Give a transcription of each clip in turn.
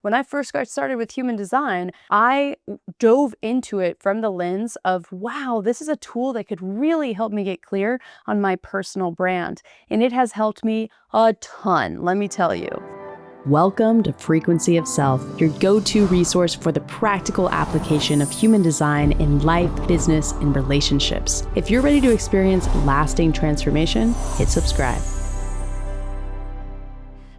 When I first got started with human design, I dove into it from the lens of, wow, this is a tool that could really help me get clear on my personal brand. And it has helped me a ton, let me tell you. Welcome to Frequency of Self, your go-to resource for the practical application of human design in life, business, and relationships. If you're ready to experience lasting transformation, hit subscribe.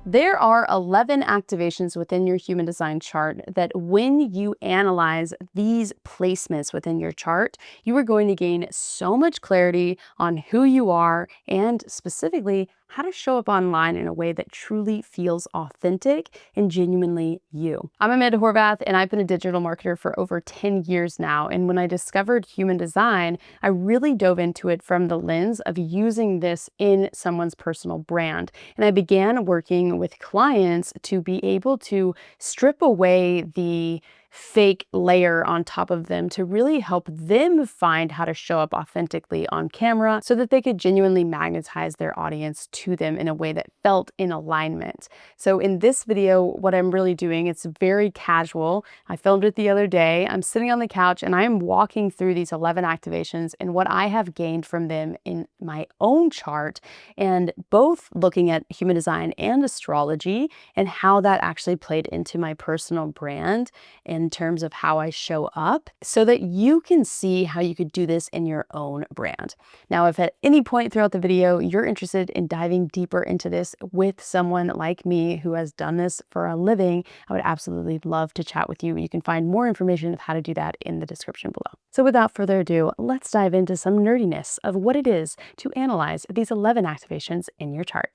There are 11 activations within your human design chart that when you analyze these placements within your chart, you are going to gain so much clarity on who you are and specifically how to show up online in a way that truly feels authentic and genuinely you. I'm Amanda Horvath, and I've been a digital marketer for over 10 years now. And when I discovered human design, I really dove into it from the lens of using this in someone's personal brand. And I began working with clients to be able to strip away the fake layer on top of them to really help them find how to show up authentically on camera so that they could genuinely magnetize their audience to them in a way that felt in alignment. So in this video, what I'm really doing, it's very casual. I filmed it the other day. I'm sitting on the couch and I am walking through these 11 activations and what I have gained from them in my own chart, and both looking at human design and astrology and how that actually played into my personal brand in terms of how I show up, so that you can see how you could do this in your own brand. Now, if at any point throughout the video you're interested in diving deeper into this with someone like me who has done this for a living, I would absolutely love to chat with you. You can find more information of how to do that in the description below. So without further ado, let's dive into some nerdiness of what it is to analyze these 11 activations in your chart.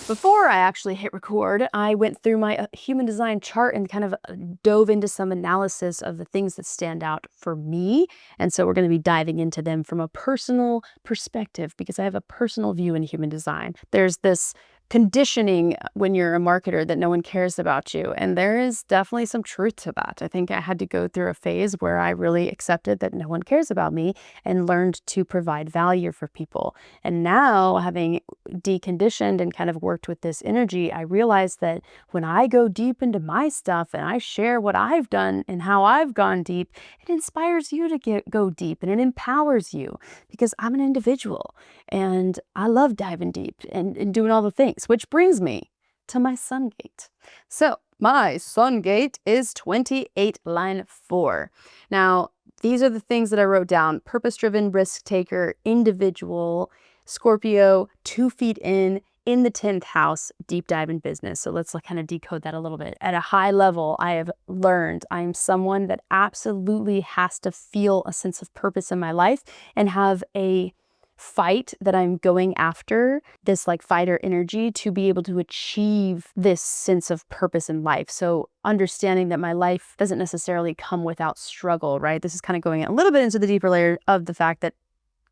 Before I actually hit record, I went through my human design chart and kind of dove into some analysis of the things that stand out for me. And so we're going to be diving into them from a personal perspective because I have a personal view in human design. There's this conditioning when you're a marketer that no one cares about you. And there is definitely some truth to that. I think I had to go through a phase where I really accepted that no one cares about me and learned to provide value for people. And now, having deconditioned and kind of worked with this energy, I realized that when I go deep into my stuff and I share what I've done and how I've gone deep, it inspires you to go deep, and it empowers you because I'm an individual and I love diving deep and doing all the things. Which brings me to my sun gate. So my sun gate is 28, line 4. Now, these are the things that I wrote down: purpose-driven, risk-taker, individual, Scorpio, 2 feet in the 10th house, deep dive in business. So let's kind of decode that a little bit. At a high level, I have learned I am someone that absolutely has to feel a sense of purpose in my life and have a fight that I'm going after, this like fighter energy, to be able to achieve this sense of purpose in life. So understanding that my life doesn't necessarily come without struggle, right? This is kind of going a little bit into the deeper layer of the fact that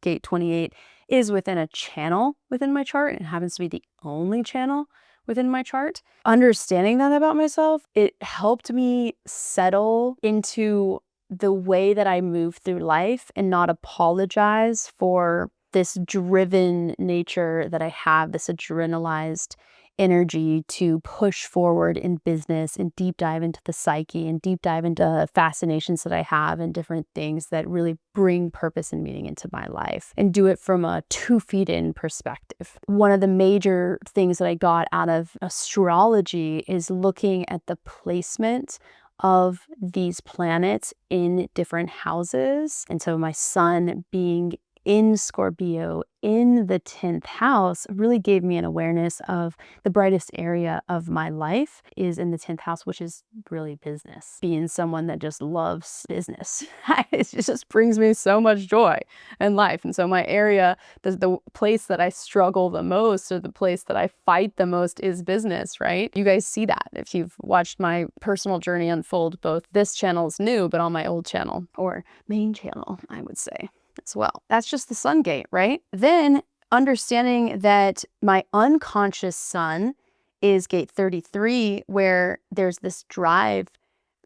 gate 28 is within a channel within my chart and happens to be the only channel within my chart. Understanding that about myself, it helped me settle into the way that I move through life and not apologize for this driven nature that I have, this adrenalized energy to push forward in business and deep dive into the psyche and deep dive into fascinations that I have and different things that really bring purpose and meaning into my life, and do it from a 2 feet in perspective. One of the major things that I got out of astrology is looking at the placement of these planets in different houses. And so my sun being in Scorpio in the 10th house really gave me an awareness of the brightest area of my life is in the 10th house, which is really business. Being someone that just loves business, it just brings me so much joy in life. And so my area, the place that I struggle the most, or the place that I fight the most, is business, right? You guys see that if you've watched my personal journey unfold. Both this channel is new, but on my old channel, or main channel, I would say, as well. That's just the sun gate, right? Then understanding that my unconscious sun is gate 33, where there's this drive.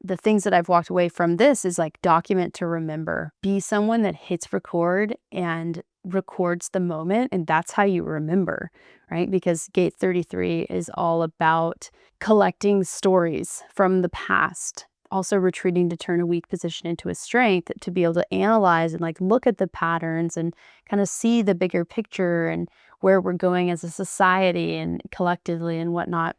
The things that I've walked away from this is like document to remember. Be someone that hits record and records the moment, and that's how you remember, right? Because gate 33 is all about collecting stories from the past, also retreating to turn a weak position into a strength, to be able to analyze and like look at the patterns and kind of see the bigger picture and where we're going as a society and collectively and whatnot.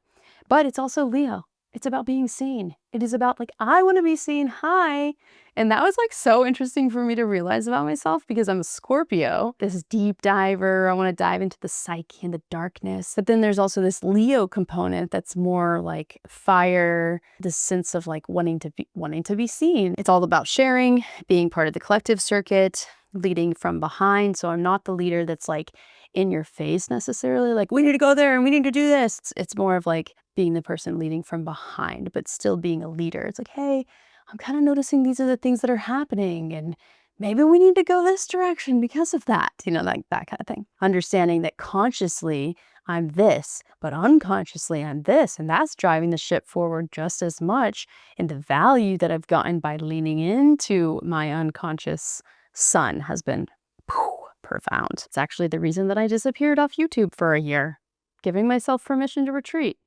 But it's also Leo. It's about being seen. It is about like, I want to be seen. Hi. And that was like so interesting for me to realize about myself because I'm a Scorpio, this deep diver. I want to dive into the psyche and the darkness. But then there's also this Leo component that's more like fire, this sense of like wanting to be seen. It's all about sharing, being part of the collective circuit, leading from behind. So I'm not the leader that's like in your face necessarily, like we need to go there and we need to do this. It's more of like being the person leading from behind, but still being a leader. It's like, hey, I'm kind of noticing these are the things that are happening and maybe we need to go this direction because of that, like that kind of thing. Understanding that consciously I'm this, but unconsciously I'm this, and that's driving the ship forward just as much. And the value that I've gotten by leaning into my unconscious sun has been profound. It's actually the reason that I disappeared off YouTube for a year, giving myself permission to retreat.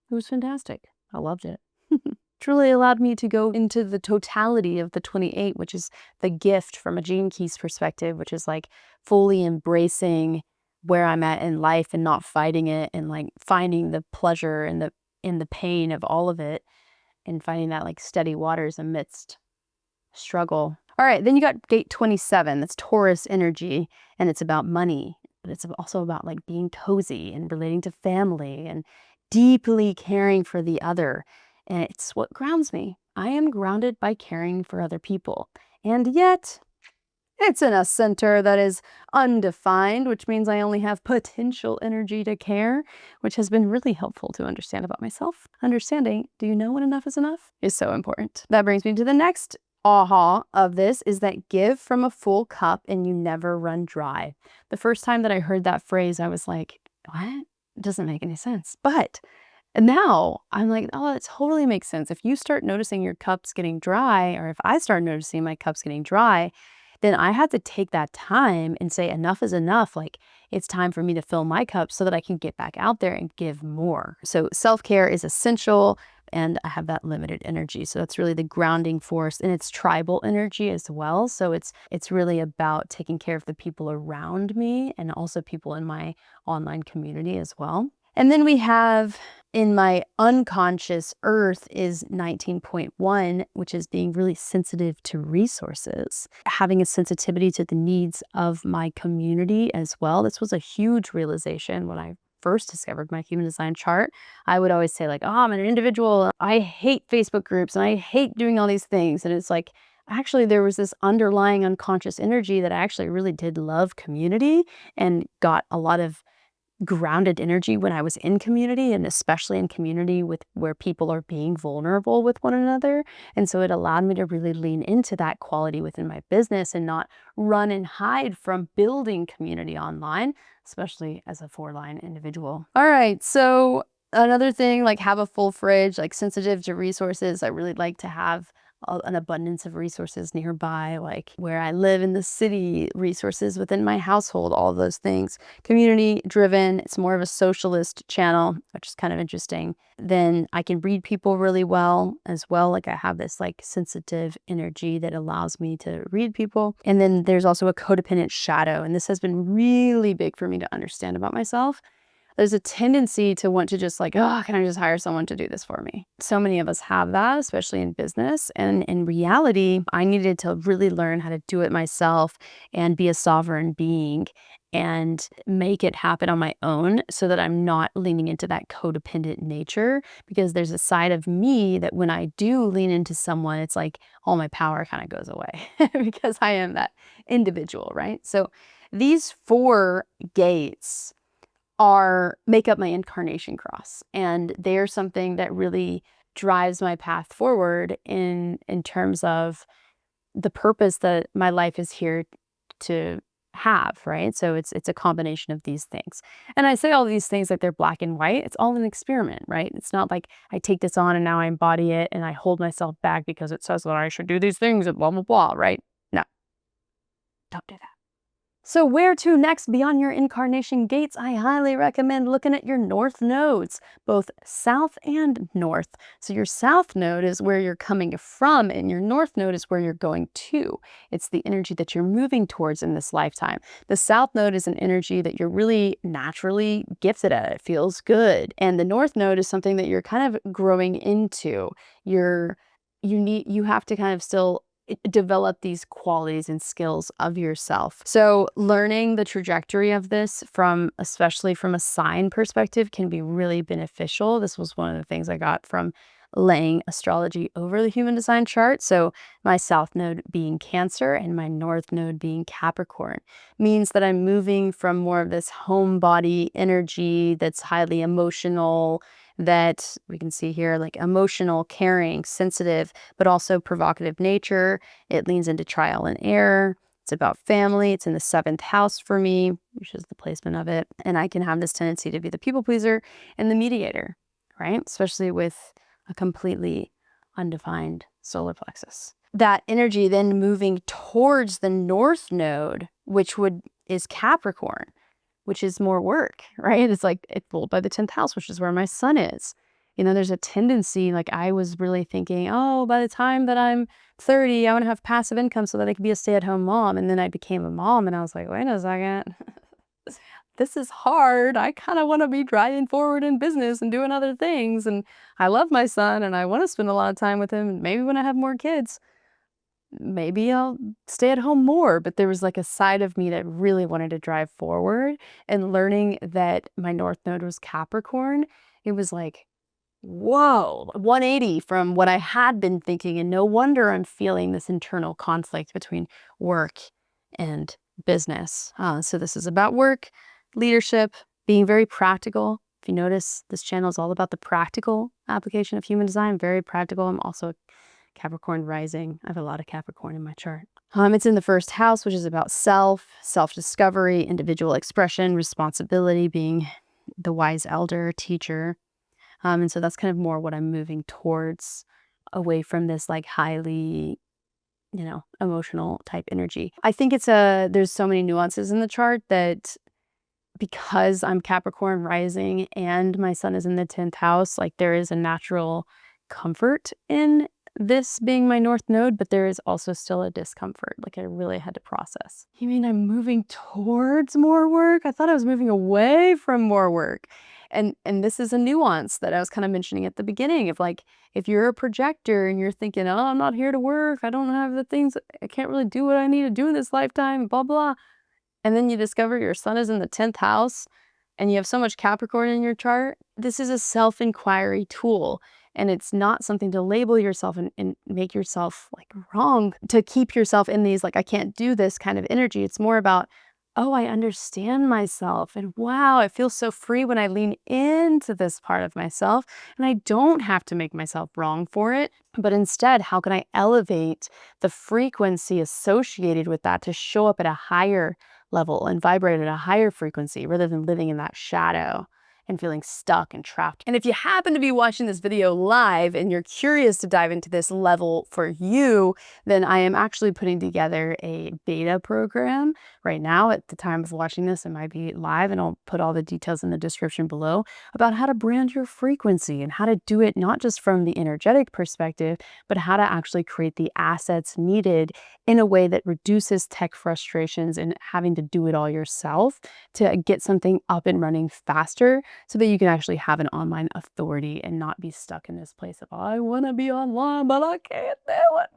It was fantastic. I loved it. Truly allowed me to go into the totality of the 28, which is the gift from a Gene Keys perspective, which is like fully embracing where I'm at in life and not fighting it, and like finding the pleasure and the pain of all of it, and finding that like steady waters amidst struggle. All right, then you got gate 27. That's Taurus energy, and it's about money, but it's also about like being cozy and relating to family and deeply caring for the other. And it's what grounds me. I am grounded by caring for other people. And yet, it's in a center that is undefined, which means I only have potential energy to care, which has been really helpful to understand about myself. Understanding, do you know when enough is enough, is so important. That brings me to the next aha of this, is that give from a full cup and you never run dry. The first time that I heard that phrase, I was like, what? It doesn't make any sense. But now I'm like, oh, it totally makes sense. If you start noticing your cups getting dry, or if I start noticing my cups getting dry, then I had to take that time and say enough is enough. Like, it's time for me to fill my cup so that I can get back out there and give more. So self-care is essential, and I have that limited energy. So that's really the grounding force, and it's tribal energy as well. So it's really about taking care of the people around me and also people in my online community as well. And then we have in my unconscious earth is 19.1, which is being really sensitive to resources, having a sensitivity to the needs of my community as well. This was a huge realization when I first discovered my human design chart. I would always say like, oh, I'm an individual. I hate Facebook groups and I hate doing all these things. And it's like, actually, there was this underlying unconscious energy that I actually really did love community and got a lot of grounded energy when I was in community, and especially in community with where people are being vulnerable with one another. And so it allowed me to really lean into that quality within my business and not run and hide from building community online, especially as a 4-line individual. All right, so another thing, like have a full fridge, like sensitive to resources. I really like to have an abundance of resources nearby, like where I live in the city, resources within my household, all of those things. Community driven, it's more of a socialist channel, which is kind of interesting. Then I can read people really well as well. Like I have this like sensitive energy that allows me to read people. And then there's also a codependent shadow. And this has been really big for me to understand about myself. There's a tendency to want to just like, oh, can I just hire someone to do this for me? So many of us have that, especially in business. And in reality, I needed to really learn how to do it myself and be a sovereign being and make it happen on my own so that I'm not leaning into that codependent nature, because there's a side of me that when I do lean into someone, it's like all my power kind of goes away because I am that individual, right? So these 4 gates make up my incarnation cross, and they're something that really drives my path forward in terms of the purpose that my life is here to have, right? So it's a combination of these things. And I say all these things like they're black and white. It's all an experiment, right? It's not like I take this on and now I embody it and I hold myself back because it says that I should do these things and blah blah blah, right? No. Don't do that. So where to next beyond your incarnation gates? I highly recommend looking at your north nodes, both south and north. So your south node is where you're coming from, and your north node is where you're going to. It's the energy that you're moving towards in this lifetime. The south node is an energy that you're really naturally gifted at. It feels good. And the north node is something that you're kind of growing into. You have to kind of still develop these qualities and skills of yourself. So learning the trajectory of this especially from a sign perspective, can be really beneficial. This was one of the things I got from laying astrology over the human design chart. So my south node being Cancer and my north node being Capricorn means that I'm moving from more of this homebody energy that's highly emotional, that we can see here, like emotional, caring, sensitive, but also provocative nature. It leans into trial and error. It's about family. It's in the 7th house for me, which is the placement of it. And I can have this tendency to be the people pleaser and the mediator, right? Especially with a completely undefined solar plexus. That energy then moving towards the north node, which is Capricorn, which is more work, right? It's like it's ruled by the 10th house, which is where my sun is. There's a tendency, like I was really thinking, oh, by the time that I'm 30, I want to have passive income so that I can be a stay-at-home mom. And then I became a mom and I was like, wait a second, this is hard. I kind of want to be driving forward in business and doing other things. And I love my son and I want to spend a lot of time with him. Maybe when I have more kids, maybe I'll stay at home more. But there was like a side of me that really wanted to drive forward, and learning that my north node was Capricorn, it was like, whoa, 180 from what I had been thinking. And no wonder I'm feeling this internal conflict between work and business. So this is about work, leadership, being very practical. If you notice, this channel is all about the practical application of human design, very practical. I'm also Capricorn rising. I have a lot of Capricorn in my chart. It's in the 1st house, which is about self-discovery, individual expression, responsibility, being the wise elder, teacher. And so that's kind of more what I'm moving towards, away from this like highly, emotional type energy. I think there's so many nuances in the chart that, because I'm Capricorn rising and my sun is in the 10th house, like there is a natural comfort in this being my north node, but there is also still a discomfort. Like I really had to process. You mean I'm moving towards more work? I thought I was moving away from more work. And this is a nuance that I was kind of mentioning at the beginning of, like, if you're a projector and you're thinking, oh, I'm not here to work, I don't have the things, I can't really do what I need to do in this lifetime, blah, blah. And then you discover your sun is in the 10th house and you have so much Capricorn in your chart. This is a self-inquiry tool. And it's not something to label yourself and make yourself like wrong, to keep yourself in these like, I can't do this kind of energy. It's more about, oh, I understand myself. And wow, I feel so free when I lean into this part of myself. And I don't have to make myself wrong for it. But instead, how can I elevate the frequency associated with that to show up at a higher level and vibrate at a higher frequency, rather than living in that shadow and feeling stuck and trapped. And if you happen to be watching this video live and you're curious to dive into this level for you, then I am actually putting together a beta program right now. At the time of watching this, it might be live, and I'll put all the details in the description below about how to brand your frequency and how to do it not just from the energetic perspective, but how to actually create the assets needed in a way that reduces tech frustrations and having to do it all yourself, to get something up and running faster, so that you can actually have an online authority and not be stuck in this place of, I want to be online, but I can't do it.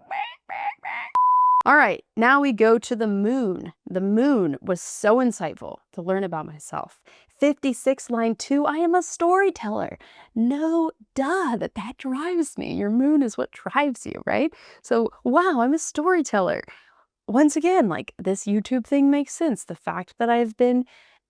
All right, now we go to the moon. The moon was so insightful to learn about myself. 56 line 2, I am a storyteller. No, duh, that drives me. Your moon is what drives you, right? So, wow, I'm a storyteller. Once again, like, this YouTube thing makes sense. The fact that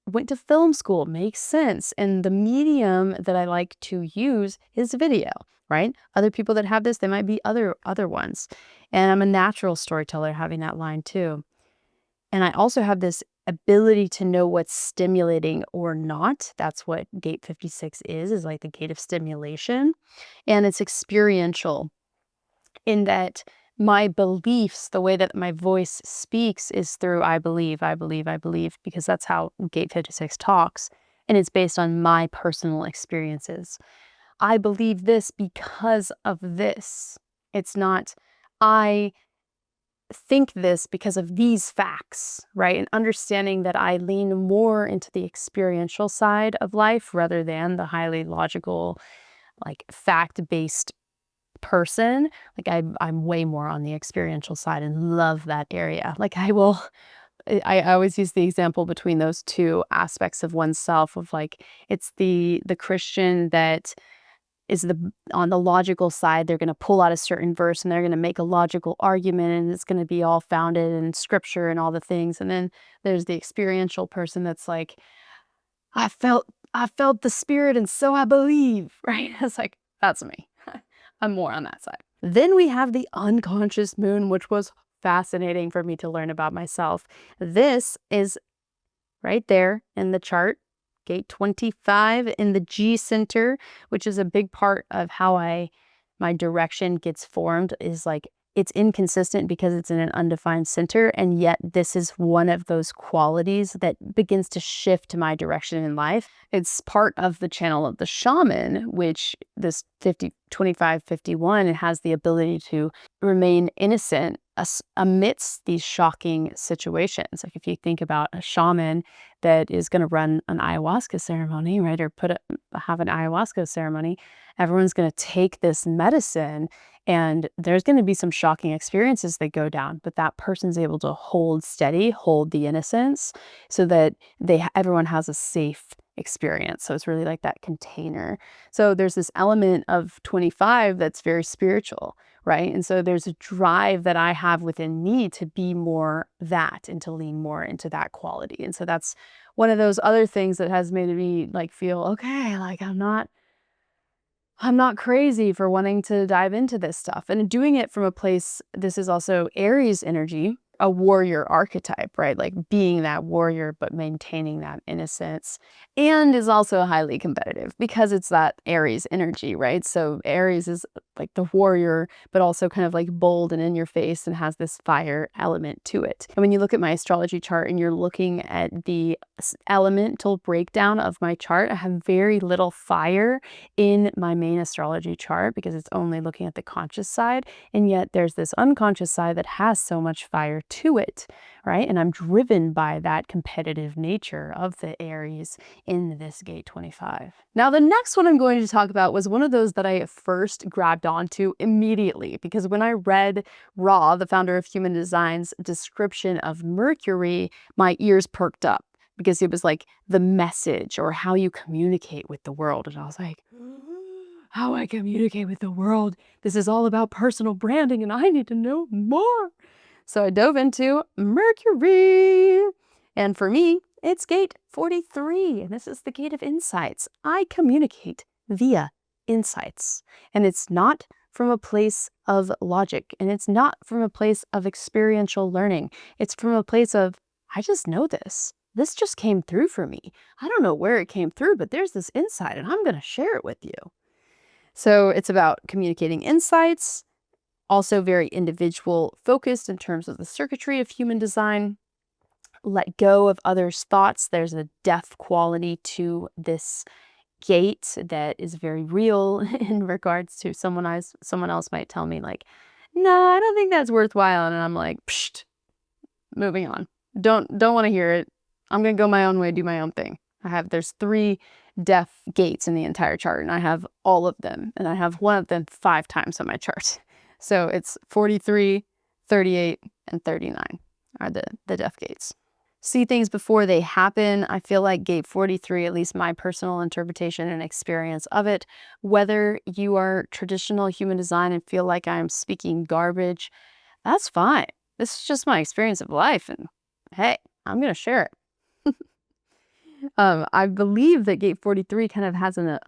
went to film school makes sense. And the medium that I like to use is video, right? Other people that have this, they might be other ones. And I'm a natural storyteller, having that line too. And I also have this ability to know what's stimulating or not. That's what gate 56 is like the gate of stimulation. And it's experiential, in that My beliefs, the way that my voice speaks is through I believe, I believe, I believe, because that's how Gate 56 talks. And it's based on my personal experiences. I believe this because of this. It's not, I think this because of these facts, right? And understanding that I lean more into the experiential side of life rather than the highly logical, like fact-based person. Like I'm way more on the experiential side and love that area. Like I always use the example between those two aspects of oneself of like it's the Christian that is on the logical side. They're going to pull out a certain verse and they're going to make a logical argument and it's going to be all founded in scripture and all the things. And then there's the experiential person that's like, I felt the spirit and so I believe, right? It's like, that's me. I'm more on that side. Then we have the unconscious moon, which was fascinating for me to learn about myself. This is right there in the chart, gate 25 in the G center, which is a big part of how my direction gets formed, is like it's inconsistent because it's in an undefined center, and yet this is one of those qualities that begins to shift my direction in life. It's part of the channel of the shaman, which this 25-51, it has the ability to remain innocent amidst these shocking situations. Like if you think about a shaman that is going to run an ayahuasca ceremony, right, or have an ayahuasca ceremony, everyone's going to take this medicine and there's going to be some shocking experiences that go down, but that person's able to hold steady, hold the innocence so that everyone has a safe experience. So it's really like that container. So there's this element of 25 that's very spiritual, right? And so there's a drive that I have within me to be more that and to lean more into that quality. And so that's one of those other things that has made me like feel, okay, like I'm not crazy for wanting to dive into this stuff and doing it from a place. This is also Aries energy, a warrior archetype, right? Like being that warrior, but maintaining that innocence, and is also highly competitive because it's that Aries energy, right? So Aries is like the warrior, but also kind of like bold and in your face and has this fire element to it. And when you look at my astrology chart and you're looking at the elemental breakdown of my chart, I have very little fire in my main astrology chart because it's only looking at the conscious side. And yet there's this unconscious side that has so much fire to it, right? And I'm driven by that competitive nature of the Aries in this gate 25. Now, the next one I'm going to talk about was one of those that I first grabbed onto immediately because when I read Ra, the founder of Human Design's description of Mercury, my ears perked up because it was like the message or how you communicate with the world. And I was like, how I communicate with the world. This is all about personal branding and I need to know more. So I dove into Mercury. And for me, it's gate 43. And this is the gate of insights. I communicate via insights. And it's not from a place of logic. And it's not from a place of experiential learning. It's from a place of, I just know this. This just came through for me. I don't know where it came through, but there's this insight and I'm going to share it with you. So it's about communicating insights, also very individual focused in terms of the circuitry of human design. Let go of others' thoughts. There's a depth quality to this gate that is very real in regards to someone else might tell me like, no, I don't think that's worthwhile. And I'm like, psht, moving on. Don't want to hear it. I'm going to go my own way, do my own thing. There's 3 deaf gates in the entire chart and I have all of them and I have one of them 5 times on my chart. So it's 43, 38, and 39 are the deaf gates. See things before they happen. I feel like gate 43, at least my personal interpretation and experience of it, whether you are traditional human design and feel like I'm speaking garbage, that's fine. This is just my experience of life and hey, I'm going to share it. I believe that gate 43 kind of has an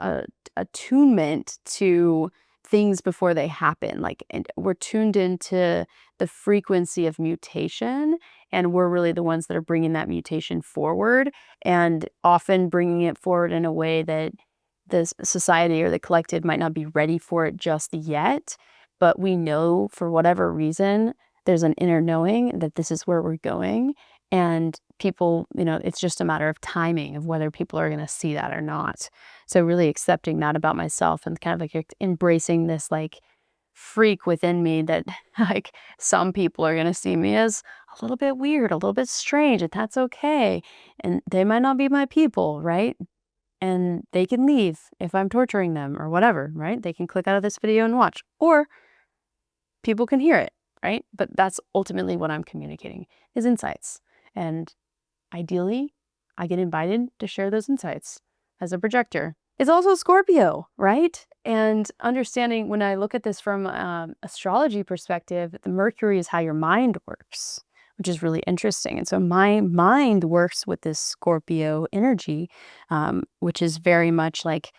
attunement to things before they happen. Like, and we're tuned into the frequency of mutation, and we're really the ones that are bringing that mutation forward, and often bringing it forward in a way that the society or the collective might not be ready for it just yet. but we know for whatever reason, there's an inner knowing that this is where we're going. And people, it's just a matter of timing of whether people are going to see that or not. So really accepting that about myself and kind of like embracing this like freak within me that like some people are going to see me as a little bit weird, a little bit strange, and that's okay. And they might not be my people, right? And they can leave if I'm torturing them or whatever, right? They can click out of this video and watch, or people can hear it, right? But that's ultimately what I'm communicating is insights. And ideally, I get invited to share those insights as a projector. It's also Scorpio, right? And understanding when I look at this from astrology perspective, the Mercury is how your mind works, which is really interesting. And so my mind works with this Scorpio energy, which is very much like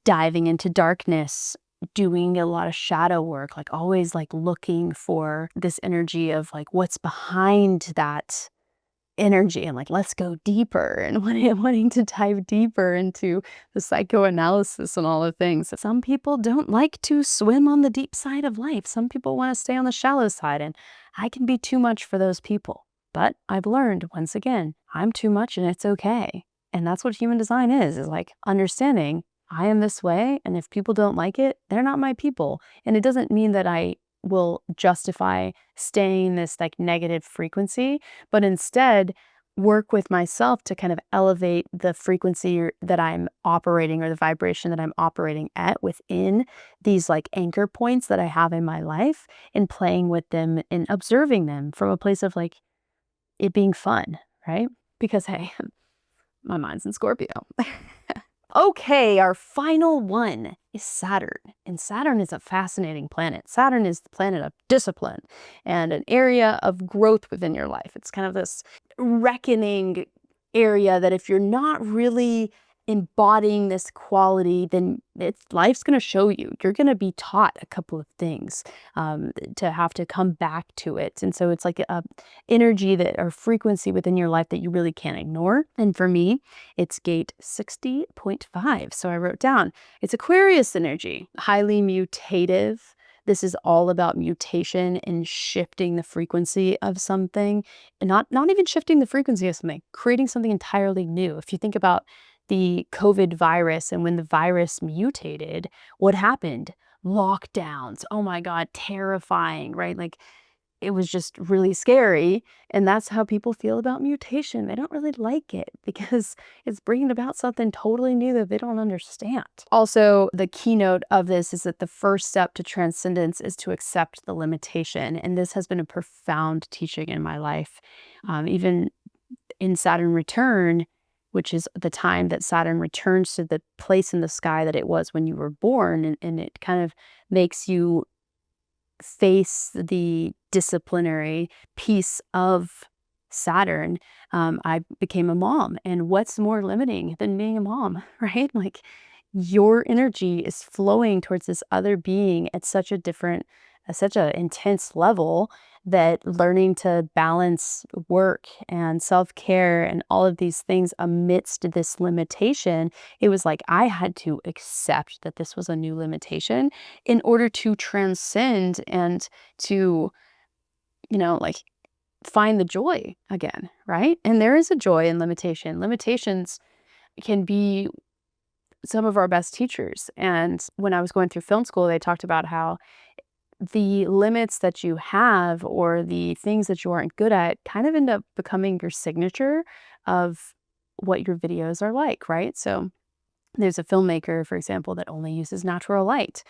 diving into darkness, doing a lot of shadow work, like always like looking for this energy of like what's behind that energy and like let's go deeper and wanting to dive deeper into the psychoanalysis and all the things. Some people don't like to swim on the deep side of life. Some people want to stay on the shallow side, and I can be too much for those people. But I've learned once again, I'm too much and it's okay. And that's what human design is like understanding I am this way, and if people don't like it, they're not my people. And it doesn't mean that I will justify staying this like negative frequency, but instead work with myself to kind of elevate the frequency that I'm operating or the vibration that I'm operating at within these like anchor points that I have in my life, and playing with them and observing them from a place of like it being fun, right? Because hey, my mind's in Scorpio. Okay, our final one is Saturn. And Saturn is a fascinating planet. Saturn is the planet of discipline and an area of growth within your life. It's kind of this reckoning area that if you're not really embodying this quality, then life's going to show you. You're going to be taught a couple of things to have to come back to it. And so it's like a energy that or frequency within your life that you really can't ignore. And for me, it's gate 60.5. So I wrote down, it's Aquarius energy, highly mutative. This is all about mutation and shifting the frequency of something, and not even shifting the frequency of something, creating something entirely new. If you think about the COVID virus and when the virus mutated, what happened? Lockdowns. Oh my God, terrifying, right? Like it was just really scary. And that's how people feel about mutation. They don't really like it because it's bringing about something totally new that they don't understand. Also, the keynote of this is that the first step to transcendence is to accept the limitation. And this has been a profound teaching in my life. Even in Saturn return, which is the time that Saturn returns to the place in the sky that it was when you were born. And it kind of makes you face the disciplinary piece of Saturn. I became a mom. And what's more limiting than being a mom, right? Like your energy is flowing towards this other being at such a different, such an intense level that learning to balance work and self-care and all of these things amidst this limitation, it was like I had to accept that this was a new limitation in order to transcend and to, like find the joy again, right? And there is a joy in limitation. Limitations can be some of our best teachers. And when I was going through film school, they talked about how the limits that you have or the things that you aren't good at kind of end up becoming your signature of what your videos are like, right? So there's a filmmaker, for example, that only uses natural light.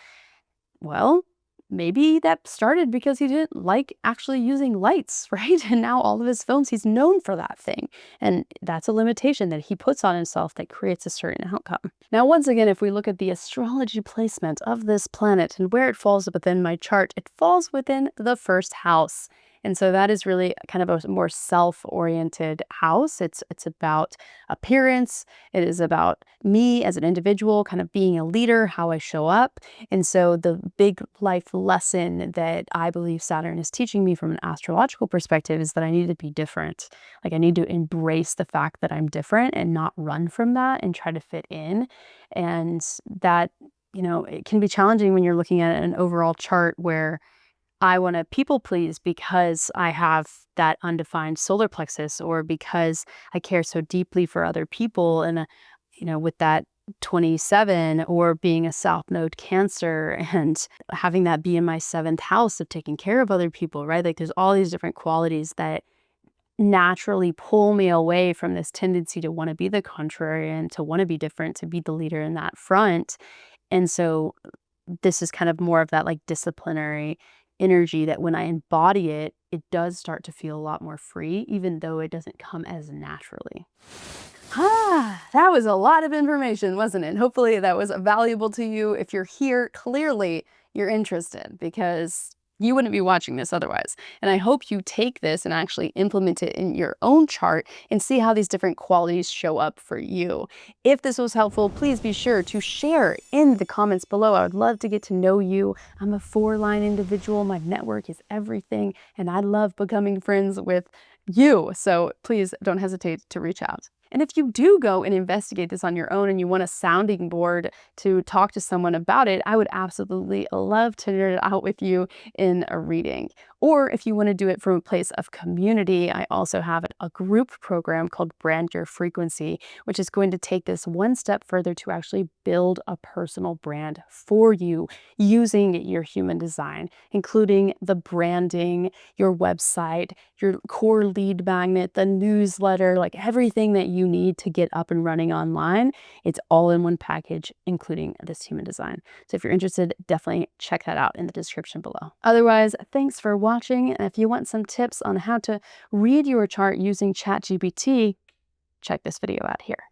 Well, maybe that started because he didn't like actually using lights, right? And now all of his films, he's known for that thing. And that's a limitation that he puts on himself that creates a certain outcome. Now, once again, if we look at the astrology placement of this planet and where it falls within my chart, it falls within the first house. And so that is really kind of a more self-oriented house. It's about appearance. It is about me as an individual, kind of being a leader, how I show up. And so the big life lesson that I believe Saturn is teaching me from an astrological perspective is that I need to be different. Like I need to embrace the fact that I'm different and not run from that and try to fit in. And that it can be challenging when you're looking at an overall chart where I want to people please because I have that undefined solar plexus, or because I care so deeply for other people. And, with that 27, or being a South Node Cancer and having that be in my seventh house of taking care of other people, right? Like there's all these different qualities that naturally pull me away from this tendency to want to be the contrary and to want to be different, to be the leader in that front. And so this is kind of more of that like disciplinary energy that when I embody it, it does start to feel a lot more free, even though it doesn't come as naturally. That was a lot of information, wasn't it? Hopefully that was valuable to you. If you're here, clearly you're interested, because you wouldn't be watching this otherwise. And I hope you take this and actually implement it in your own chart and see how these different qualities show up for you. If this was helpful, please be sure to share in the comments below. I would love to get to know you. I'm a 4-line individual. My network is everything, and I love becoming friends with you. So please don't hesitate to reach out. And if you do go and investigate this on your own and you want a sounding board to talk to someone about it, I would absolutely love to nerd it out with you in a reading. Or if you want to do it from a place of community, I also have a group program called Brand Your Frequency, which is going to take this one step further to actually build a personal brand for you using your human design, including the branding, your website, your core lead magnet, the newsletter, like everything that you need to get up and running online. It's all in one package, including this human design. So if you're interested, definitely check that out in the description below. Otherwise, thanks for watching. And if you want some tips on how to read your chart using ChatGPT, check this video out here.